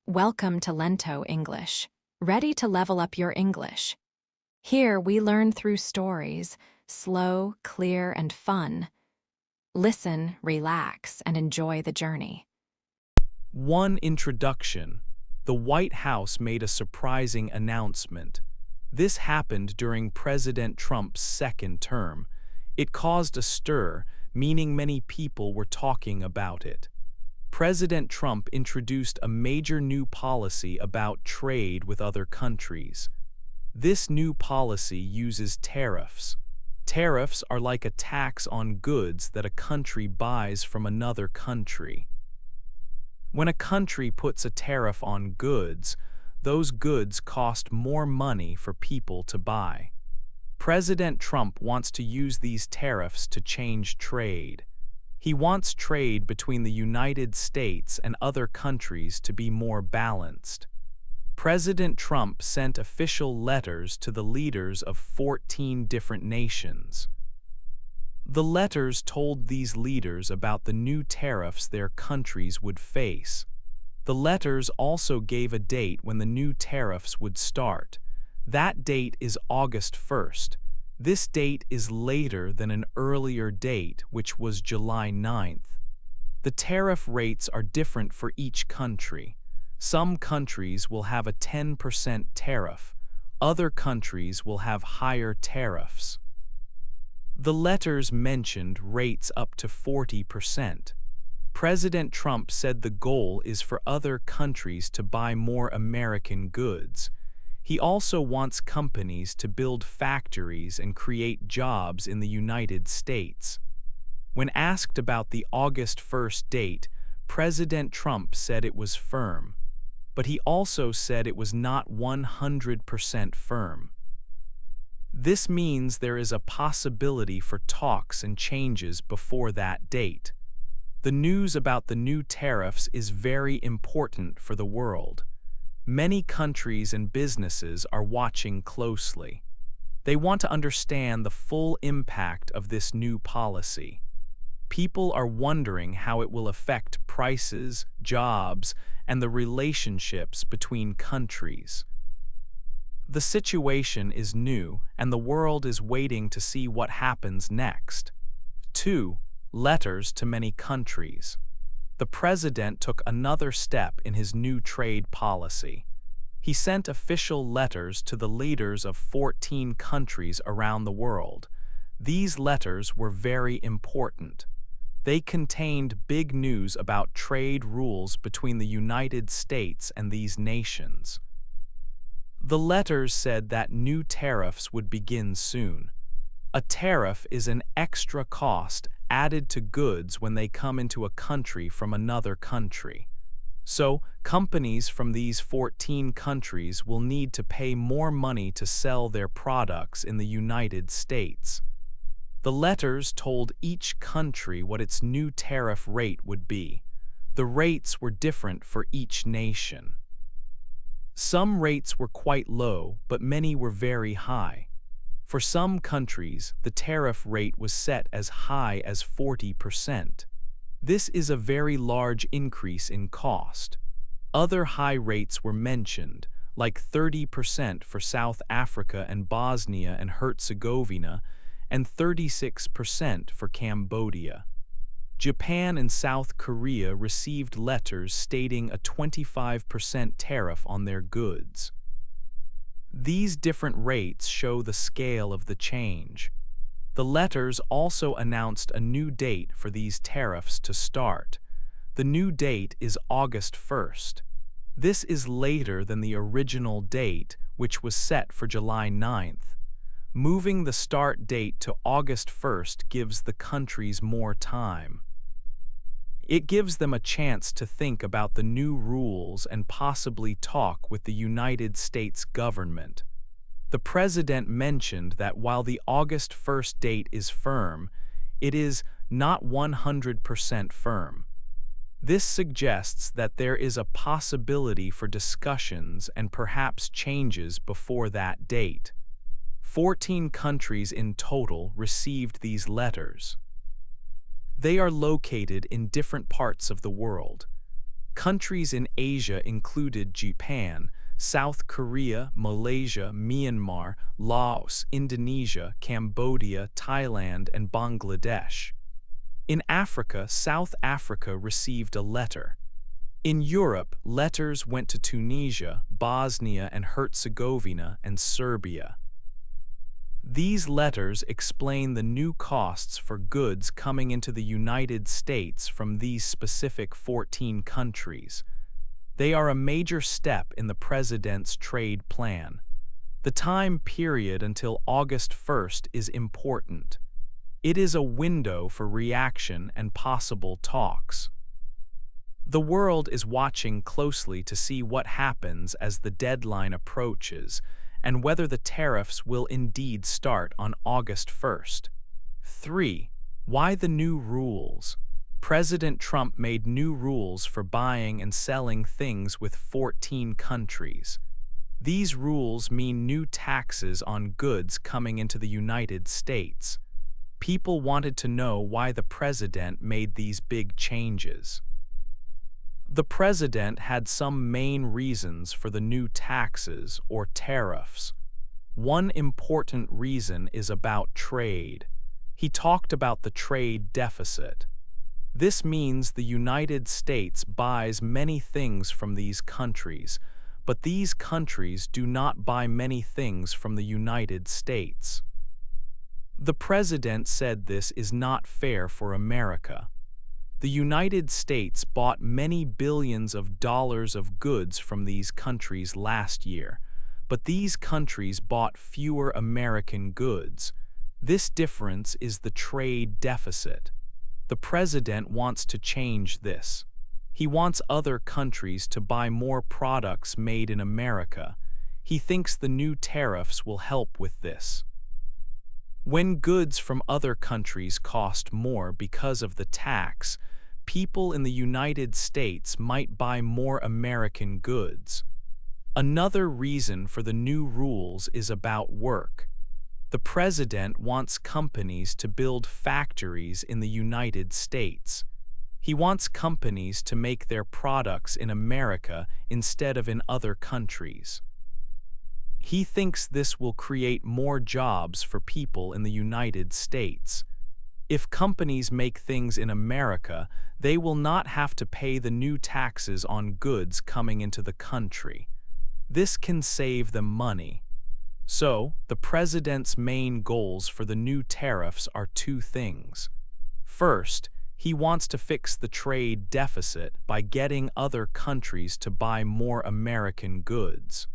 Welcome to Lento English. Ready to level up your English? Here we learn through stories, slow, clear, and fun. Listen, relax, and enjoy the journey. One introduction. The White House made a surprising announcement. This happened during President Trump's second term. It caused a stir, meaning many people were talking about it. President Trump introduced a major new policy about trade with other countries. This new policy uses tariffs. Tariffs are like a tax on goods that a country buys from another country. When a country puts a tariff on goods, those goods cost more money for people to buy. President Trump wants to use these tariffs to change trade. He wants trade between the United States and other countries to be more balanced. President Trump sent official letters to the leaders of 14 different nations. The letters told these leaders about the new tariffs their countries would face. The letters also gave a date when the new tariffs would start. That date is August 1st. This date is later than an earlier date, which was July 9th. The tariff rates are different for each country. Some countries will have a 10% tariff. Other countries will have higher tariffs. The letters mentioned rates up to 40%. President Trump said the goal is for other countries to buy more American goods. He also wants companies to build factories and create jobs in the United States. When asked about the August 1st date, President Trump said it was firm, but he also said it was not 100% firm. This means there is a possibility for talks and changes before that date. The news about the new tariffs is very important for the world. Many countries and businesses are watching closely. They want to understand the full impact of this new policy. People are wondering how it will affect prices, jobs, and the relationships between countries. The situation is new, and the world is waiting to see what happens next. 2. Letters to many countries. The president took another step in his new trade policy. He sent official letters to the leaders of 14 countries around the world. These letters were very important. They contained big news about trade rules between the United States and these nations. The letters said that new tariffs would begin soon. A tariff is an extra cost added to goods when they come into a country from another country. So, companies from these 14 countries will need to pay more money to sell their products in the United States. The letters told each country what its new tariff rate would be. The rates were different for each nation. Some rates were quite low, but many were very high. For some countries, the tariff rate was set as high as 40%. This is a very large increase in cost. Other high rates were mentioned, like 30% for South Africa and Bosnia and Herzegovina, and 36% for Cambodia. Japan and South Korea received letters stating a 25% tariff on their goods. These different rates show the scale of the change. The letters also announced a new date for these tariffs to start. The new date is August 1st. This is later than the original date, which was set for July 9th. Moving the start date to August 1st gives the countries more time. It gives them a chance to think about the new rules and possibly talk with the United States government. The president mentioned that while the August 1st date is firm, it is not 100% firm. This suggests that there is a possibility for discussions and perhaps changes before that date. 14 countries in total received these letters. They are located in different parts of the world. Countries in Asia included Japan, South Korea, Malaysia, Myanmar, Laos, Indonesia, Cambodia, Thailand, and Bangladesh. In Africa, South Africa received a letter. In Europe, letters went to Tunisia, Bosnia and Herzegovina, and Serbia. These letters explain the new costs for goods coming into the United States from these specific 14 countries. They are a major step in the President's trade plan. The time period until August 1st is important. It is a window for reaction and possible talks. The world is watching closely to see what happens as the deadline approaches and whether the tariffs will indeed start on August 1st. 3. Why the new rules? President Trump made new rules for buying and selling things with 14 countries. These rules mean new taxes on goods coming into the United States. People wanted to know why the president made these big changes. The president had some main reasons for the new taxes or tariffs. One important reason is about trade. He talked about the trade deficit. This means the United States buys many things from these countries, but these countries do not buy many things from the United States. The president said this is not fair for America. The United States bought many billions of dollars of goods from these countries last year, but these countries bought fewer American goods. This difference is the trade deficit. The president wants to change this. He wants other countries to buy more products made in America. He thinks the new tariffs will help with this. When goods from other countries cost more because of the tax, people in the United States might buy more American goods. Another reason for the new rules is about work. The president wants companies to build factories in the United States. He wants companies to make their products in America instead of in other countries. He thinks this will create more jobs for people in the United States. If companies make things in America, they will not have to pay the new taxes on goods coming into the country. This can save them money. So, the president's main goals for the new tariffs are two things. First, he wants to fix the trade deficit by getting other countries to buy more American goods.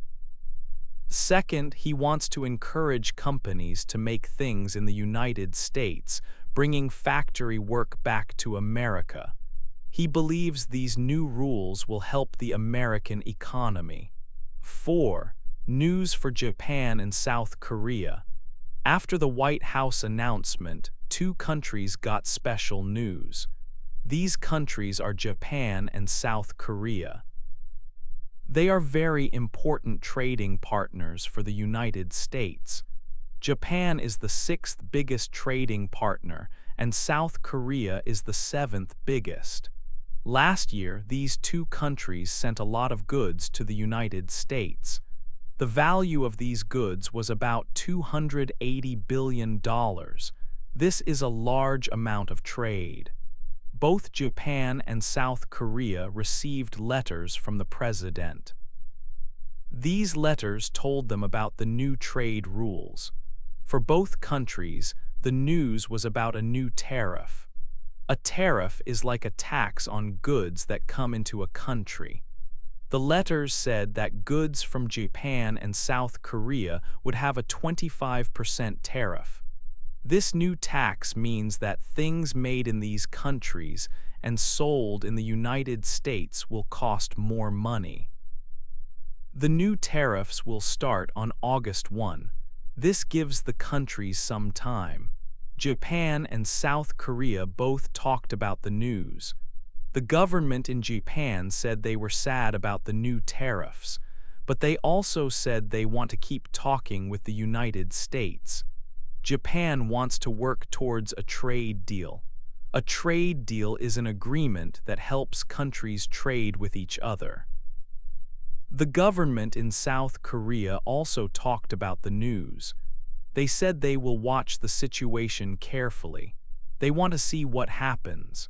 Second, he wants to encourage companies to make things in the United States, bringing factory work back to America. He believes these new rules will help the American economy. 4. News for Japan and South Korea. After the White House announcement, two countries got special news. These countries are Japan and South Korea. They are very important trading partners for the United States. Japan is the 6th biggest trading partner, and South Korea is the 7th biggest. Last year, these two countries sent a lot of goods to the United States. The value of these goods was about $280 billion. This is a large amount of trade. Both Japan and South Korea received letters from the president. These letters told them about the new trade rules. For both countries, the news was about a new tariff. A tariff is like a tax on goods that come into a country. The letters said that goods from Japan and South Korea would have a 25% tariff. This new tax means that things made in these countries and sold in the United States will cost more money. The new tariffs will start on August 1. This gives the countries some time. Japan and South Korea both talked about the news. The government in Japan said they were sad about the new tariffs, but they also said they want to keep talking with the United States. Japan wants to work towards a trade deal. A trade deal is an agreement that helps countries trade with each other. The government in South Korea also talked about the news. They said they will watch the situation carefully. They want to see what happens.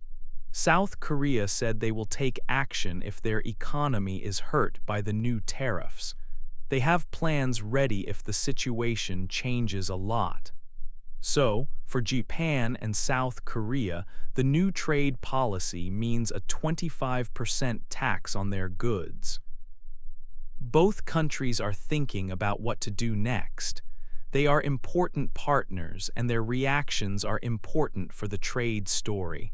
South Korea said they will take action if their economy is hurt by the new tariffs. They have plans ready if the situation changes a lot. So, for Japan and South Korea, the new trade policy means a 25% tax on their goods. Both countries are thinking about what to do next. They are important partners, and their reactions are important for the trade story.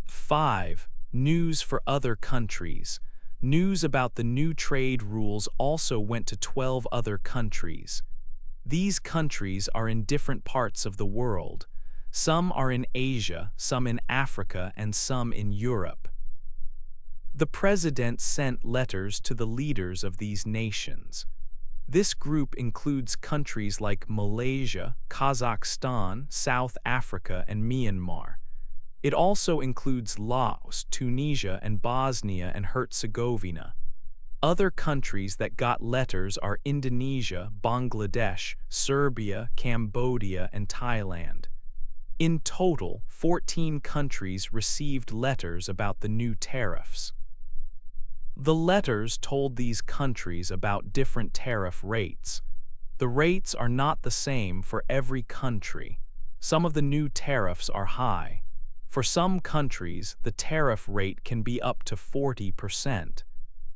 5. News for other countries. News about the new trade rules also went to 12 other countries. These countries are in different parts of the world. Some are in Asia, some in Africa, and some in Europe. The president sent letters to the leaders of these nations. This group includes countries like Malaysia, Kazakhstan, South Africa, and Myanmar. It also includes Laos, Tunisia, and Bosnia and Herzegovina. Other countries that got letters are Indonesia, Bangladesh, Serbia, Cambodia, and Thailand. In total, 14 countries received letters about the new tariffs. The letters told these countries about different tariff rates. The rates are not the same for every country. Some of the new tariffs are high. For some countries, the tariff rate can be up to 40%.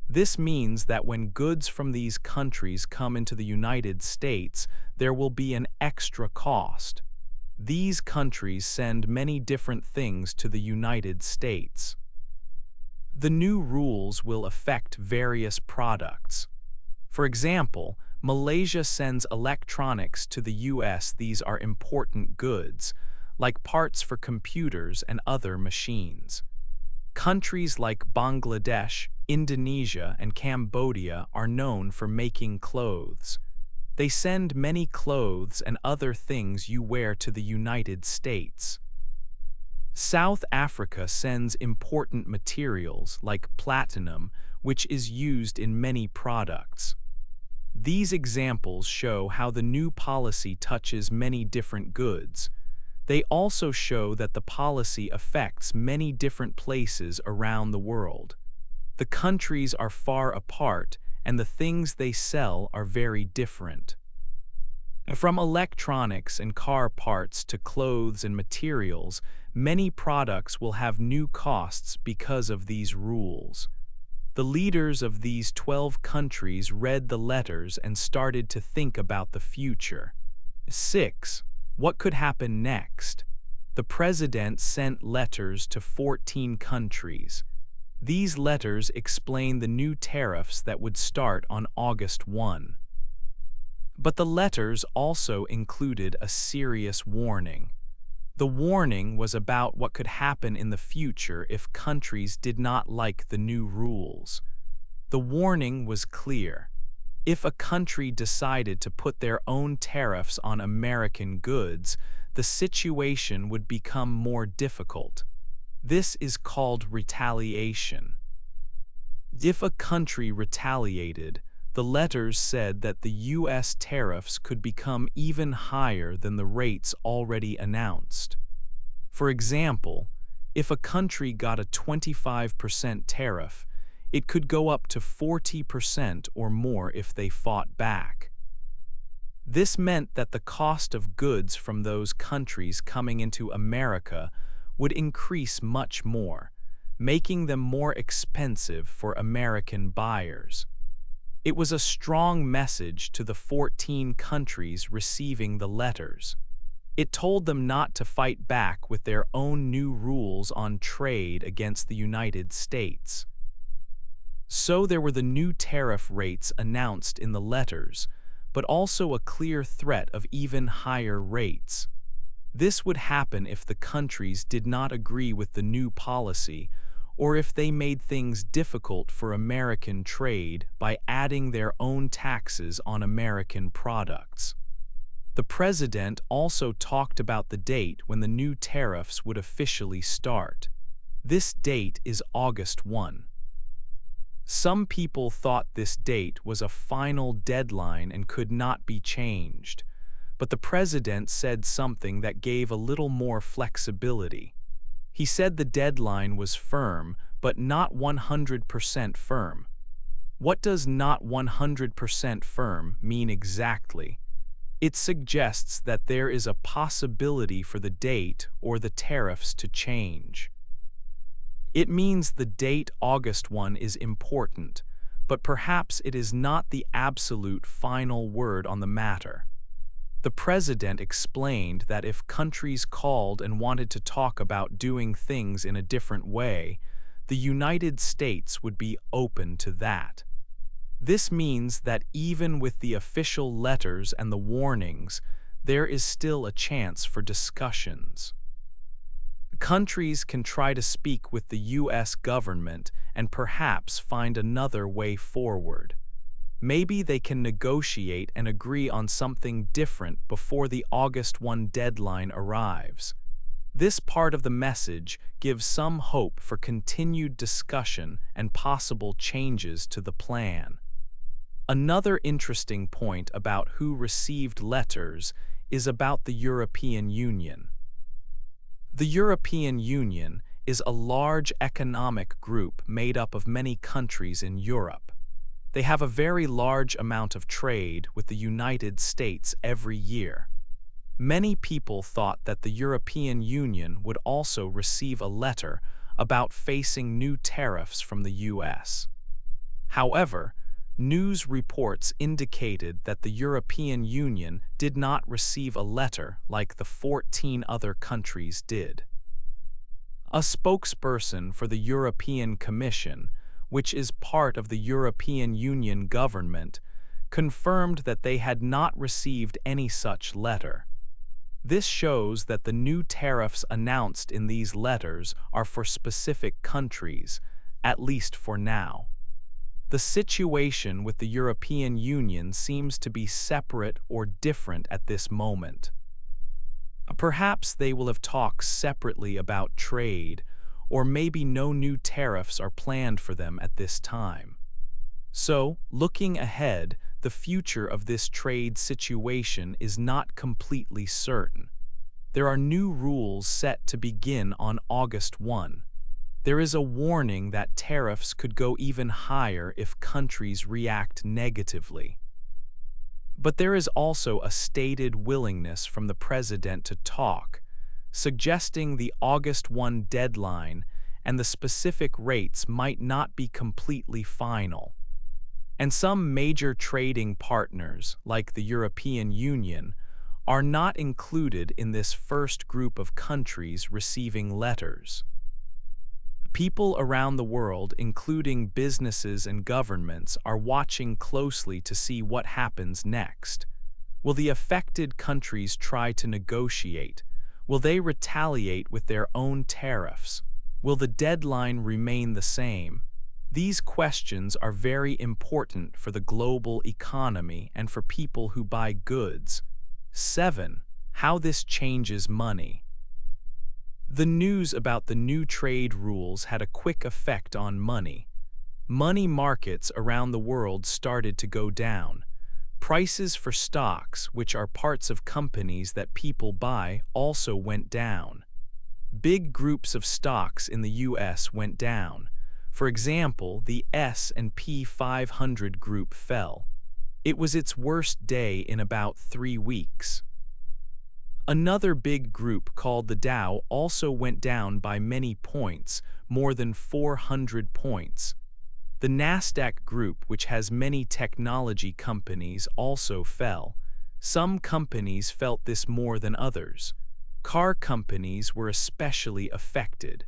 This means that when goods from these countries come into the United States, there will be an extra cost. These countries send many different things to the United States. The new rules will affect various products. For example, Malaysia sends electronics to the US. These are important goods, like parts for computers and other machines. Countries like Bangladesh, Indonesia, and Cambodia are known for making clothes. They send many clothes and other things you wear to the United States. South Africa sends important materials like platinum, which is used in many products. These examples show how the new policy touches many different goods. They also show that the policy affects many different places around the world. The countries are far apart, and the things they sell are very different. From electronics and car parts to clothes and materials, many products will have new costs because of these rules. The leaders of these 12 countries read the letters and started to think about the future. 6. What could happen next? The president sent letters to 14 countries. These letters explain the new tariffs that would start on August 1. But the letters also included a serious warning. The warning was about what could happen in the future if countries did not like the new rules. The warning was clear. If a country decided to put their own tariffs on American goods, the situation would become more difficult. This is called retaliation. If a country retaliated, the letters said that the U.S. tariffs could become even higher than the rates already announced. For example, if a country got a 25% tariff, it could go up to 40% or more if they fought back. This meant that the cost of goods from those countries coming into America would increase much more, making them more expensive for American buyers. It was a strong message to the 14 countries receiving the letters. It told them not to fight back with their own new rules on trade against the United States. So there were the new tariff rates announced in the letters, but also a clear threat of even higher rates. This would happen if the countries did not agree with the new policy, or if they made things difficult for American trade by adding their own taxes on American products. The president also talked about the date when the new tariffs would officially start. This date is August 1. Some people thought this date was a final deadline and could not be changed, but the president said something that gave a little more flexibility. He said the deadline was firm, but not 100% firm. What does not 100% firm mean exactly? It suggests that there is a possibility for the date or the tariffs to change. It means the date August 1 is important, but perhaps it is not the absolute final word on the matter. The president explained that if countries called and wanted to talk about doing things in a different way, the United States would be open to that. This means that even with the official letters and the warnings, there is still a chance for discussions. Countries can try to speak with the U.S. government and perhaps find another way forward. Maybe they can negotiate and agree on something different before the August 1 deadline arrives. This part of the message gives some hope for continued discussion and possible changes to the plan. Another interesting point about who received letters is about the European Union. The European Union is a large economic group made up of many countries in Europe. They have a very large amount of trade with the United States every year. Many people thought that the European Union would also receive a letter about facing new tariffs from the U.S. However, news reports indicated that the European Union did not receive a letter like the 14 other countries did. A spokesperson for the European Commission, which is part of the European Union government, confirmed that they had not received any such letter. This shows that the new tariffs announced in these letters are for specific countries, at least for now. The situation with the European Union seems to be separate or different at this moment. Perhaps they will have talks separately about trade, or maybe no new tariffs are planned for them at this time. So, looking ahead, the future of this trade situation is not completely certain. There are new rules set to begin on August 1. There is a warning that tariffs could go even higher if countries react negatively. But there is also a stated willingness from the president to talk, suggesting the August 1 deadline and the specific rates might not be completely final. And some major trading partners, like the European Union, are not included in this first group of countries receiving letters. People around the world, including businesses and governments, are watching closely to see what happens next. Will the affected countries try to negotiate? Will they retaliate with their own tariffs? Will the deadline remain the same? These questions are very important for the global economy and for people who buy goods. 7. How this changes money. The news about the new trade rules had a quick effect on money. Money markets around the world started to go down. Prices for stocks, which are parts of companies that people buy, also went down. Big groups of stocks in the U.S. went down. For example, the S&P 500 group fell. It was its worst day in about 3 weeks. Another big group called the Dow also went down by many points, more than 400 points. The Nasdaq group, which has many technology companies, also fell. Some companies felt this more than others. Car companies were especially affected.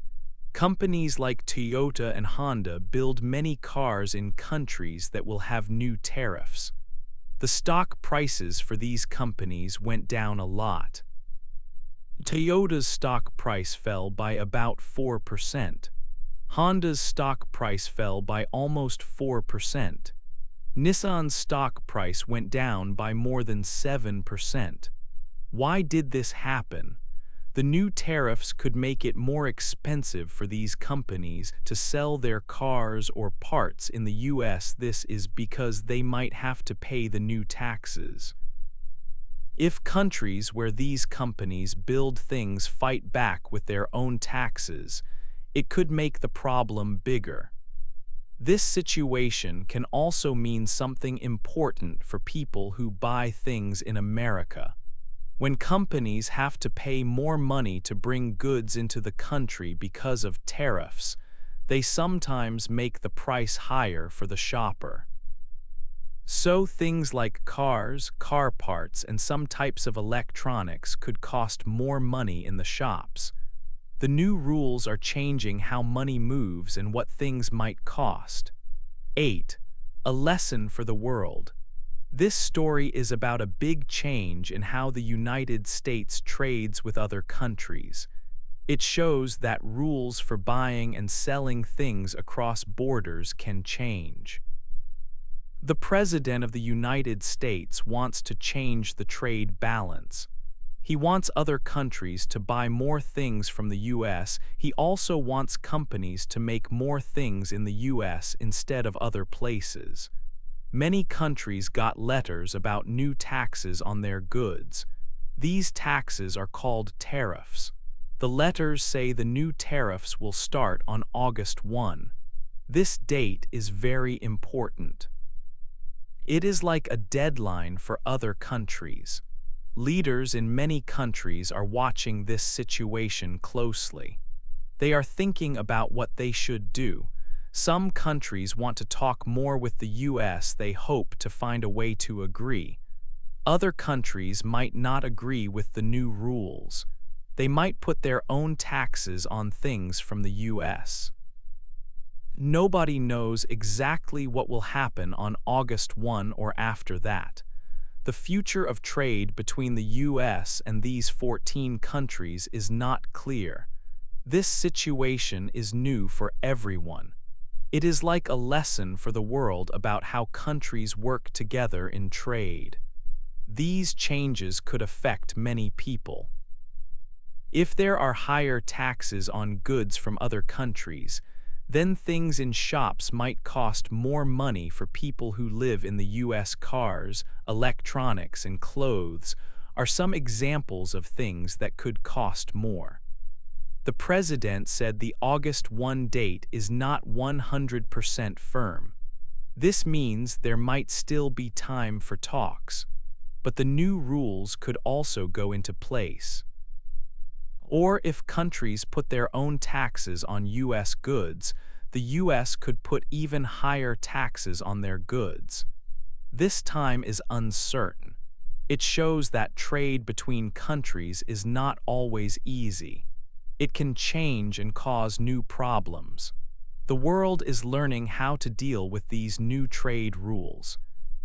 Companies like Toyota and Honda build many cars in countries that will have new tariffs. The stock prices for these companies went down a lot. Toyota's stock price fell by about 4%. Honda's stock price fell by almost 4%. Nissan's stock price went down by more than 7%. Why did this happen? The new tariffs could make it more expensive for these companies to sell their cars or parts in the US. This is because they might have to pay the new taxes. If countries where these companies build things fight back with their own taxes, it could make the problem bigger. This situation can also mean something important for people who buy things in America. When companies have to pay more money to bring goods into the country because of tariffs, they sometimes make the price higher for the shopper. So things like cars, car parts, and some types of electronics could cost more money in the shops. The new rules are changing how money moves and what things might cost. 8. A lesson for the world. This story is about a big change in how the United States trades with other countries. It shows that rules for buying and selling things across borders can change. The President of the United States wants to change the trade balance. He wants other countries to buy more things from the US. He also wants companies to make more things in the US instead of other places. Many countries got letters about new taxes on their goods. These taxes are called tariffs. The letters say the new tariffs will start on August 1. This date is very important. It is like a deadline for other countries. Leaders in many countries are watching this situation closely. They are thinking about what they should do. Some countries want to talk more with the US. They hope to find a way to agree. Other countries might not agree with the new rules. They might put their own taxes on things from the US. Nobody knows exactly what will happen on August 1 or after that. The future of trade between the US and these 14 countries is not clear. This situation is new for everyone. It is like a lesson for the world about how countries work together in trade. These changes could affect many people. If there are higher taxes on goods from other countries, then things in shops might cost more money for people who live in the US. Cars, electronics, and clothes are some examples of things that could cost more. The President said the August 1 date is not 100% firm. This means there might still be time for talks, but the new rules could also go into place. Or if countries put their own taxes on US goods, the US could put even higher taxes on their goods. This time is uncertain. It shows that trade between countries is not always easy. It can change and cause new problems. The world is learning how to deal with these new trade rules.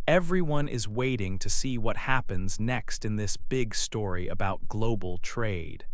Everyone is waiting to see what happens next in this big story about global trade.